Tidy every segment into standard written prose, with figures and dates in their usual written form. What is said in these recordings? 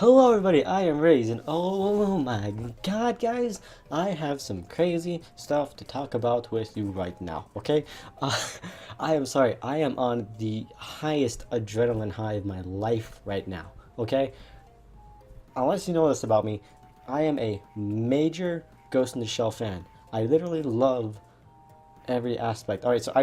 Hello everybody, I am Raze, and oh my god guys, I have some crazy stuff to talk about with you right now, okay? Uh, I am sorry, I am on the highest adrenaline high of my life right now, okay? Unless you know this about me, I am a major Ghost in the Shell fan. I literally love every aspect. Alright, so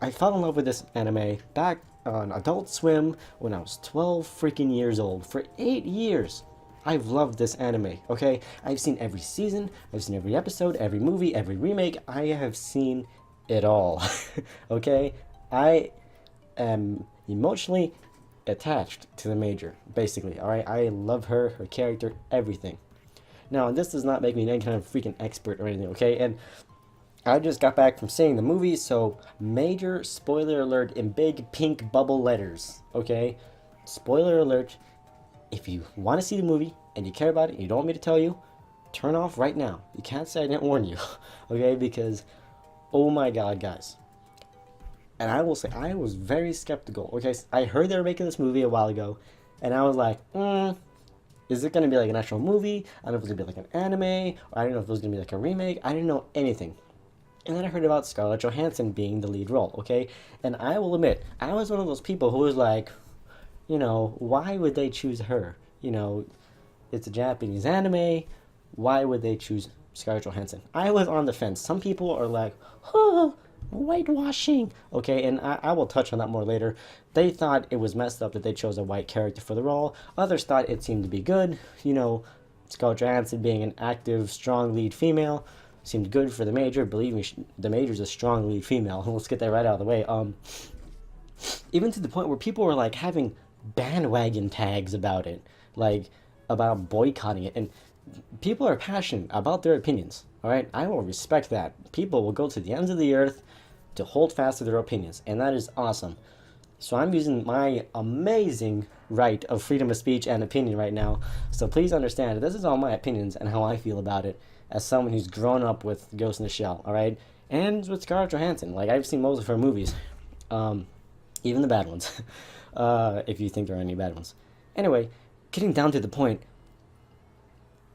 I fell in love with this anime back on Adult Swim when I was 12 freaking years old. For 8 years, I've loved this anime, okay? I've seen every season, I've seen every episode, every movie, every remake. I have seen it all, okay? I am emotionally attached to the Major, basically, alright? I love her, her character, everything. Now, this does not make me any kind of freaking expert or anything, okay? And I just got back from seeing the movie, so major spoiler alert in big pink bubble letters, okay? Spoiler alert. If you want to see the movie and you care about it and you don't want me to tell you, turn off right now. You can't say I didn't warn you, okay? Because, oh my god, guys. And I will say, I was very skeptical, okay? I heard they were making this movie a while ago, and I was like, is it going to be like an actual movie? I don't know if it's going to be like an anime, or I don't know if it was going to be like a remake. I didn't know anything. And then I heard about Scarlett Johansson being the lead role, okay? And I will admit, I was one of those people who was like, why would they choose her? It's a Japanese anime. Why would they choose Scarlett Johansson? I was on the fence. Some people are like, whitewashing. Okay, and I will touch on that more later. They thought it was messed up that they chose a white character for the role. Others thought it seemed to be good. Scarlett Johansson being an active, strong lead female seemed good for the Major. Believe me, the Major's a strong lead female. Let's get that right out of the way. Even to the point where people were like having bandwagon tags about it, like about boycotting it, and people are passionate about their opinions. All right, I will respect that. People will go to the ends of the earth to hold fast to their opinions, and that is awesome. So I'm using my amazing right of freedom of speech and opinion right now. So please understand, this is all my opinions and how I feel about it as someone who's grown up with Ghost in the Shell, all right? And with Scarlett Johansson. Like, I've seen most of her movies. Even the bad ones. If you think there are any bad ones. Anyway, getting down to the point,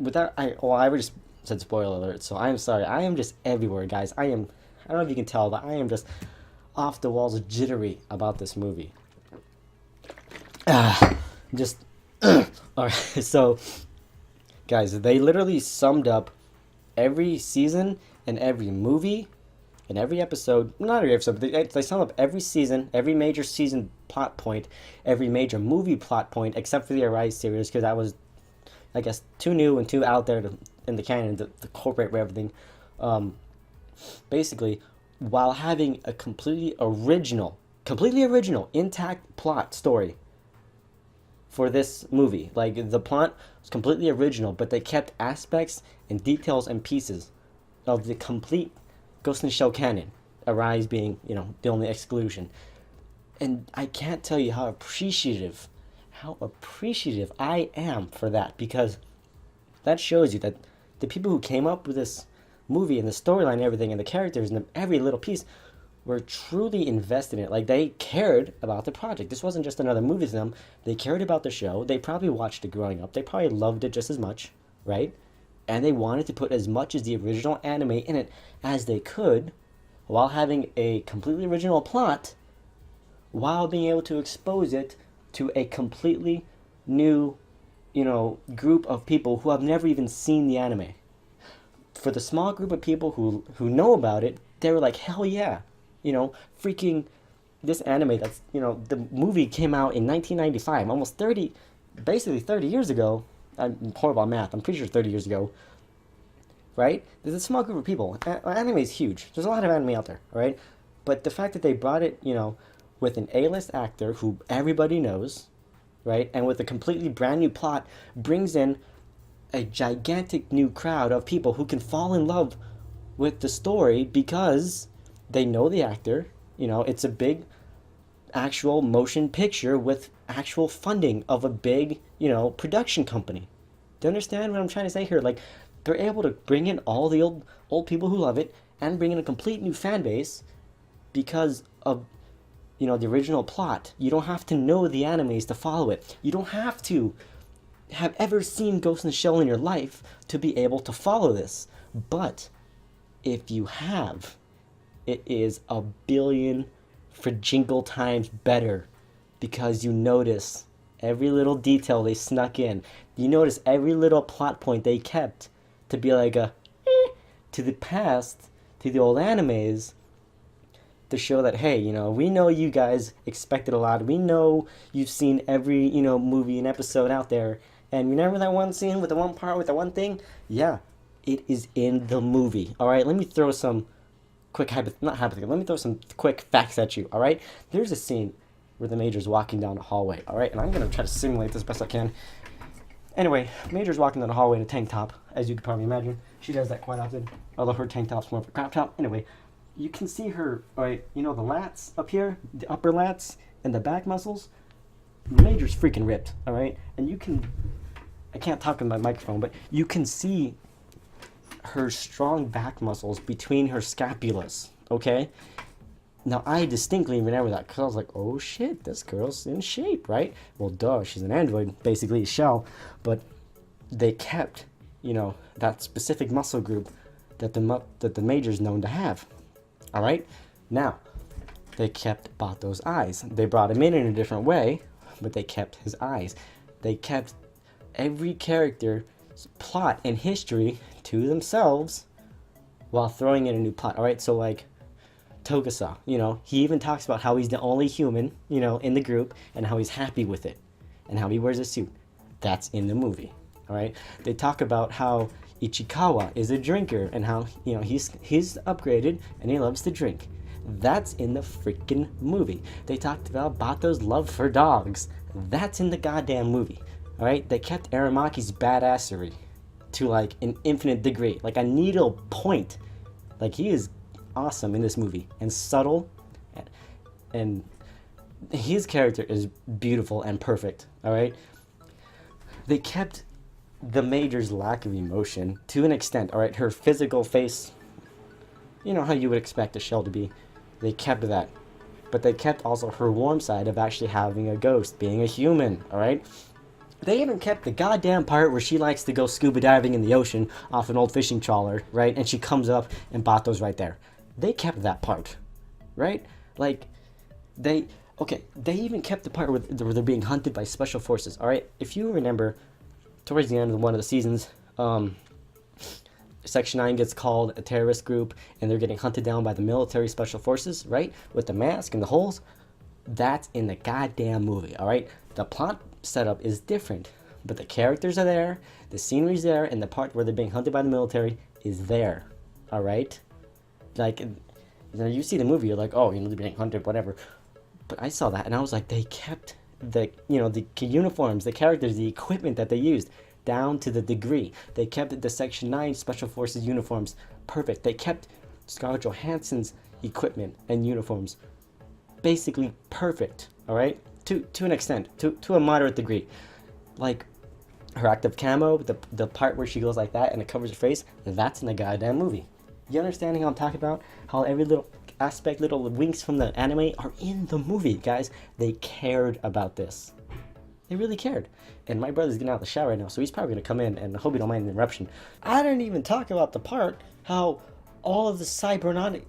I already said spoiler alert, so I'm sorry. I am just everywhere, guys. I don't know if you can tell, but I am just off the walls jittery about this movie. Alright, so, guys, they literally summed up every season and every movie and every episode, not every episode, but they sum up every season, every major season plot point, every major movie plot point, except for the Arise series, because that was, I guess, too new and too out there in the canon to incorporate everything. Basically, while having a completely original, intact plot story for this movie. Like, the plot was completely original, but they kept aspects and details and pieces of the complete Ghost in the Shell canon, Arise being, the only exclusion. And I can't tell you how appreciative I am for that, because that shows you that the people who came up with this movie and the storyline and everything and the characters and every little piece were truly invested in it. Like, they cared about the project. This wasn't just another movie to them. They cared about the show. They probably watched it growing up. They probably loved it just as much, right? And they wanted to put as much as the original anime in it as they could, while having a completely original plot, while being able to expose it to a completely new, group of people who have never even seen the anime. For the small group of people who know about it, they were like, hell yeah. Freaking this anime that's, the movie came out in 1995, almost 30 years ago. I'm horrible at math. I'm pretty sure 30 years ago. Right? There's a small group of people. Anime is huge. There's a lot of anime out there, right? But the fact that they brought it, with an A-list actor who everybody knows, right? And with a completely brand new plot, brings in a gigantic new crowd of people who can fall in love with the story because they know the actor. It's a big actual motion picture with actual funding of a big, production company. Do you understand what I'm trying to say here? Like, they're able to bring in all the old people who love it and bring in a complete new fan base because of, the original plot. You don't have to know the animes to follow it. You don't have to have ever seen Ghost in the Shell in your life to be able to follow this. But if you have, it is a billion for jingle times better, because you notice every little detail they snuck in. You notice every little plot point they kept to be like a to the past, to the old animes, to show that, hey, we know you guys expected a lot. We know you've seen every, movie and episode out there. And remember that one scene with the one part with the one thing? Yeah, it is in the movie. All right, let me throw some quick let me throw some quick facts at you. All right, there's a scene where the Major's walking down a hallway. All right, and I'm gonna try to simulate this as best I can. Anyway, Major's walking down the hallway in a tank top, as you could probably imagine. She does that quite often, although her tank top's more of a crop top. Anyway, you can see her, all right, the lats up here, the upper lats and the back muscles. Major's freaking ripped, all right? And I can't talk in my microphone, but you can see her strong back muscles between her scapulas, okay? Now, I distinctly remember that because I was like, oh shit, this girl's in shape, right? Well, duh, she's an android, basically a shell. But they kept, that specific muscle group that the Major's known to have, all right? Now, they kept Bato's eyes. They brought him in a different way, but they kept his eyes. They kept every character's plot and history to themselves while throwing in a new plot, all right? So, like, Togasa, he even talks about how he's the only human, in the group, and how he's happy with it, and how he wears a suit. That's in the movie, all right? They talk about how Ichikawa is a drinker, and how, he's upgraded, and he loves to drink. That's in the freaking movie. They talked about Bato's love for dogs. That's in the goddamn movie, all right? They kept Aramaki's badassery to, like, an infinite degree, like a needle point. Like, he is awesome in this movie, and subtle, and his character is beautiful and perfect, all right? They kept the Major's lack of emotion to an extent, all right? Her physical face, how you would expect a shell to be. They kept that, but they kept also her warm side of actually having a ghost, being a human, all right? They even kept the goddamn part where she likes to go scuba diving in the ocean off an old fishing trawler, right? And she comes up and Bato's right there. They kept that part, right? Like, they even kept the part where they're being hunted by special forces, all right? If you remember, towards the end of one of the seasons, Section 9 gets called a terrorist group, and they're getting hunted down by the military special forces, right? With the mask and the holes. That's in the goddamn movie, all right? The plot setup is different, but the characters are there, the scenery's there, and the part where they're being hunted by the military is there, all right? Like, you see the movie, you're like, oh, they're being hunted, whatever. But I saw that, and I was like, they kept the uniforms, the characters, the equipment that they used down to the degree. They kept the Section 9 Special Forces uniforms perfect. They kept Scarlett Johansson's equipment and uniforms basically perfect, all right? To an extent, to a moderate degree. Like, her active camo, the part where she goes like that and it covers her face, that's in the goddamn movie. You understanding how I'm talking about? How every little aspect, little winks from the anime are in the movie, guys. They cared about this. They really cared. And my brother's getting out of the shower right now, so he's probably going to come in, and I hope you don't mind the interruption. I didn't even talk about the part how all of the cybernetic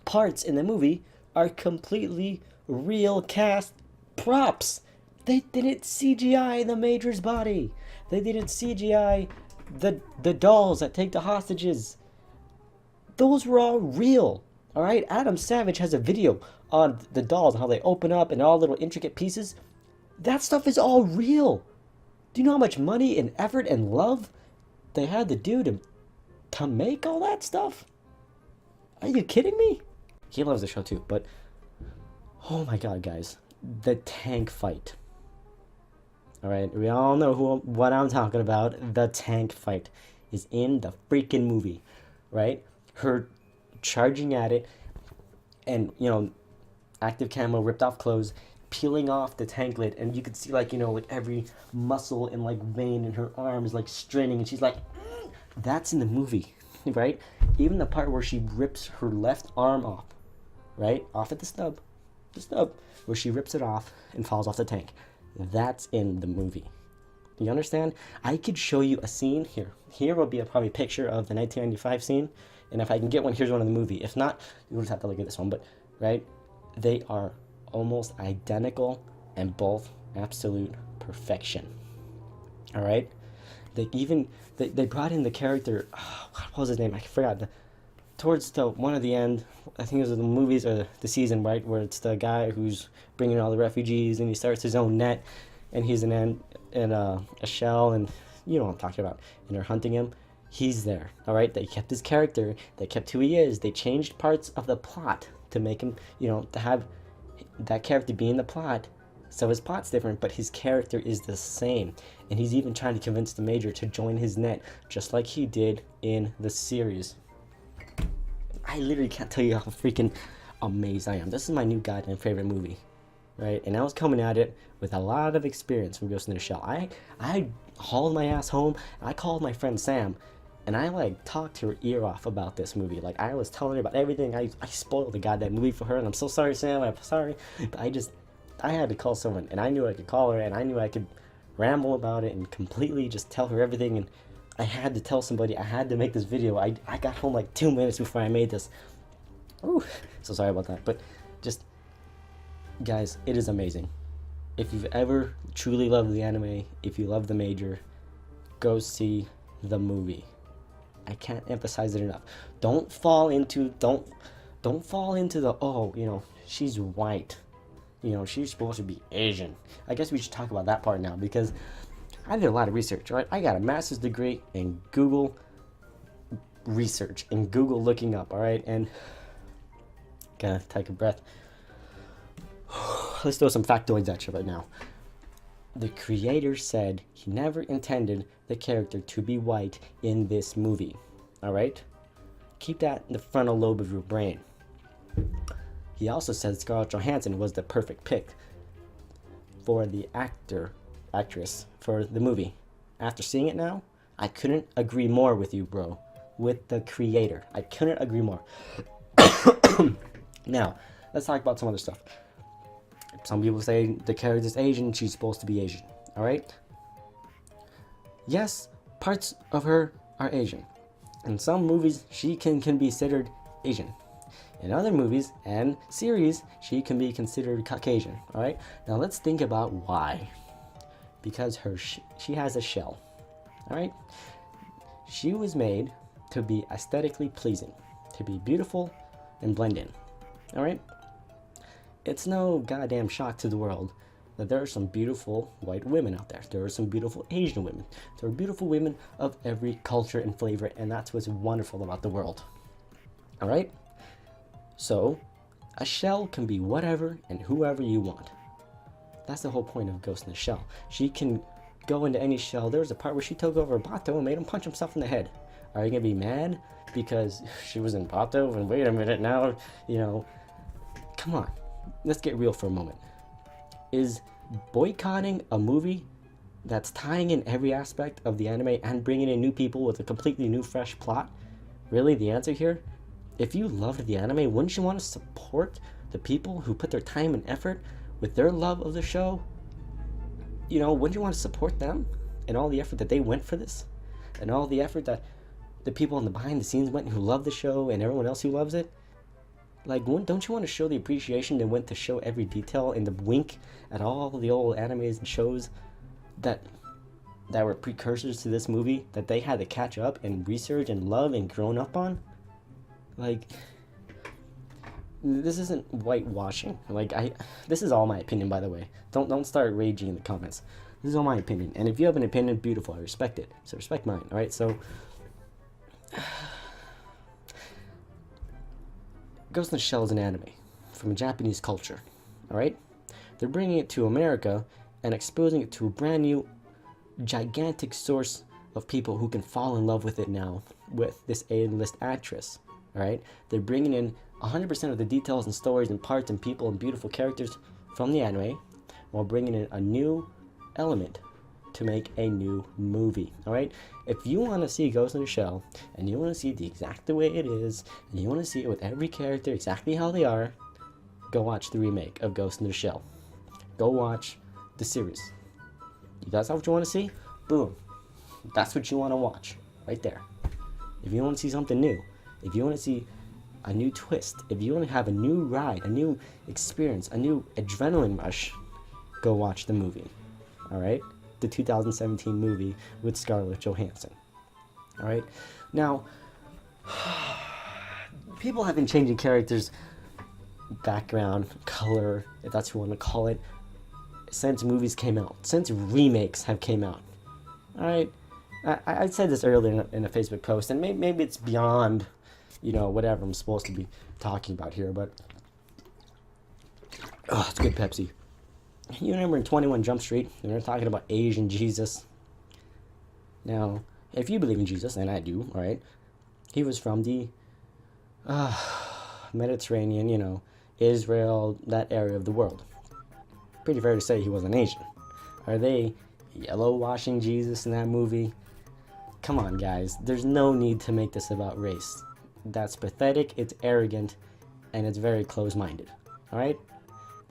parts in the movie are completely real cast props. They didn't CGI the Major's body. They didn't CGI the dolls that take the hostages. Those were all real. All right, Adam Savage has a video on the dolls and how they open up and all little intricate pieces. That stuff is all real. Do you know how much money and effort and love they had to do to make all that stuff? Are you kidding me? He loves the show too, but oh my god, guys, the tank fight. All right, we all know what I'm talking about. The tank fight is in the freaking movie, right? Her charging at it, and active camo, ripped off clothes, peeling off the tank lid, and you could see like every muscle and like vein in her arm is like straining, and she's like, that's in the movie, right? Even the part where she rips her left arm off, right, off at the stub, the stub, where she rips it off and falls off the tank. That's in the movie. Do you understand? I could show you a scene here. Here will be probably a picture of the 1995 scene, and if I can get one, here's one in the movie. If not, you'll just have to look at this one. But right, they are almost identical and both absolute perfection. All right, they brought in the character. Oh, what was his name? I forgot. Towards the one at the end, I think it was the movies or the season, right, where it's the guy who's bringing all the refugees and he starts his own net, and he's in a shell, and you know what I'm talking about, and they're hunting him. He's there. All right, they kept his character, they kept who he is, they changed parts of the plot to make him, you know, to have that character be in the plot. So his plot's different, but his character is the same, and he's even trying to convince the Major to join his net, just like he did in the series. I literally can't tell you how freaking amazed I am. This is my new goddamn favorite movie, right? And I was coming at it with a lot of experience from Ghost in the Shell. I hauled my ass home. I called my friend Sam, and I like talked her ear off about this movie. Like I was telling her about everything. I spoiled the goddamn movie for her, and I'm so sorry, Sam. I'm sorry, but I had to call someone, and I knew I could call her, and I knew I could ramble about it and completely just tell her everything. And I had to tell somebody. I had to make this video. I got home like 2 minutes before I made this. Ooh, so sorry about that. But just, guys, it is amazing. If you've ever truly loved the anime, if you love the Major, go see the movie. I can't emphasize it enough. Don't fall into the, oh, you know, she's white. You know, she's supposed to be Asian. I guess we should talk about that part now, because I did a lot of research, right? I got a master's degree in Google research, in Google looking up, all right? And gotta take a breath. Let's throw some factoids at you right now. The creator said he never intended the character to be white in this movie, all right? Keep that in the frontal lobe of your brain. He also said Scarlett Johansson was the perfect pick for the actress for the movie. After seeing it now, I couldn't agree more with you, bro. With the creator. I couldn't agree more. Now, let's talk about some other stuff. Some people say the character's Asian, she's supposed to be Asian. Alright? Yes, parts of her are Asian. In some movies, she can be considered Asian. In other movies and series, she can be considered Caucasian. Alright? Now let's think about why. Because she has a shell. Alright? She was made to be aesthetically pleasing, to be beautiful and blend in. Alright? It's no goddamn shock to the world that there are some beautiful white women out there. There are some beautiful Asian women. There are beautiful women of every culture and flavor, and that's what's wonderful about the world. Alright? So, a shell can be whatever and whoever you want. That's the whole point of Ghost in the Shell. She can go into any shell. There was a part where she took over Bato and made him punch himself in the head. Are you gonna be mad because she was in Bato? And wait a minute now, you know, come on. Let's get real for a moment. Is boycotting a movie that's tying in every aspect of the anime and bringing in new people with a completely new, fresh plot really the answer here? If you loved the anime, wouldn't you want to support the people who put their time and effort with their love of the show? You know, wouldn't you want to support them and all the effort that they went for this? And all the effort that the people in the behind the scenes went who love the show and everyone else who loves it? Like, don't you want to show the appreciation that went to show every detail and the wink at all the old animes and shows that were precursors to this movie that they had to catch up and research and love and grown up on? Like, this isn't whitewashing. Like, this is all my opinion, by the way. Don't start raging in the comments. This is all my opinion. And if you have an opinion, beautiful, I respect it. So respect mine, all right? So, Ghost in the Shell is an anime from a Japanese culture, all right? They're bringing it to America and exposing it to a brand new, gigantic source of people who can fall in love with it now with this A-list actress, all right? They're bringing in 100% of the details and stories and parts and people and beautiful characters from the anime while bringing in a new element to make a new movie, all right? If you want to see Ghost in the Shell and you want to see it the exact way it is and you want to see it with every character exactly how they are, go watch the remake of Ghost in the Shell. Go watch the series. That's not what you want to see? Boom. That's what you want to watch. Right there. If you want to see something new, if you want to see a new twist, if you want to have a new ride, a new experience, a new adrenaline rush, go watch the movie. Alright? The 2017 movie with Scarlett Johansson. Alright? Now, people have been changing characters' background, color, if that's what you want to call it, since movies came out, since remakes have came out. Alright? I said this earlier in a Facebook post, and maybe it's beyond, whatever I'm supposed to be talking about here, but it's good Pepsi. You remember in 21 Jump Street, they were talking about Asian Jesus. Now, if you believe in Jesus, and I do, alright, he was from the Mediterranean, Israel, that area of the world. Pretty fair to say he wasn't Asian. Are they yellow washing Jesus in that movie? Come on, guys. There's no need to make this about race. That's pathetic, it's arrogant, and it's very close-minded. Alright?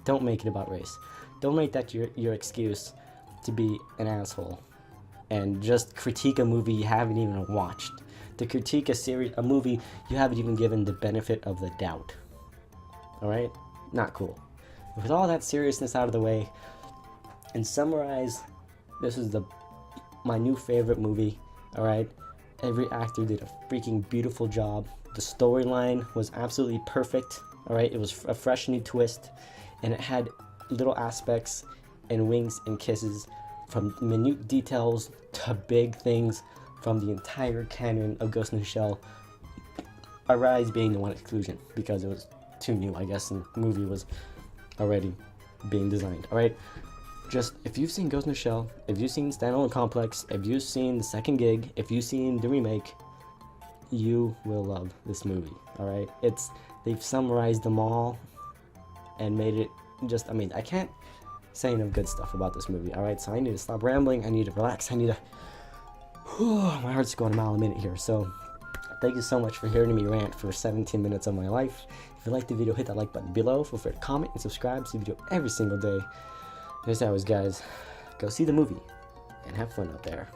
Don't make it about race. Don't make that your excuse to be an asshole and just critique a movie you haven't even watched. To critique a movie you haven't even given the benefit of the doubt. Alright? Not cool. With all that seriousness out of the way, and summarize, this is my new favorite movie. Alright? Every actor did a freaking beautiful job. The storyline was absolutely perfect. Alright? It was a fresh new twist, and it had little aspects and winks and kisses, from minute details to big things, from the entire canon of Ghost in the Shell. Arise being the one exclusion, because it was too new, I guess, and the movie was already being designed. Alright? Just, if you've seen Ghost in the Shell, if you've seen Standalone Complex, if you've seen The Second Gig, if you've seen the remake, you will love this movie. Alright? They've summarized them all and made it just, I can't say enough good stuff about this movie. Alright? So I need to stop rambling, I need to relax, I need to, my heart's going a mile a minute here. So thank you so much for hearing me rant for 17 minutes of my life. If you liked the video, hit that like button below. Feel free to comment and subscribe. See the video every single day. And as always, guys, go see the movie and have fun out there.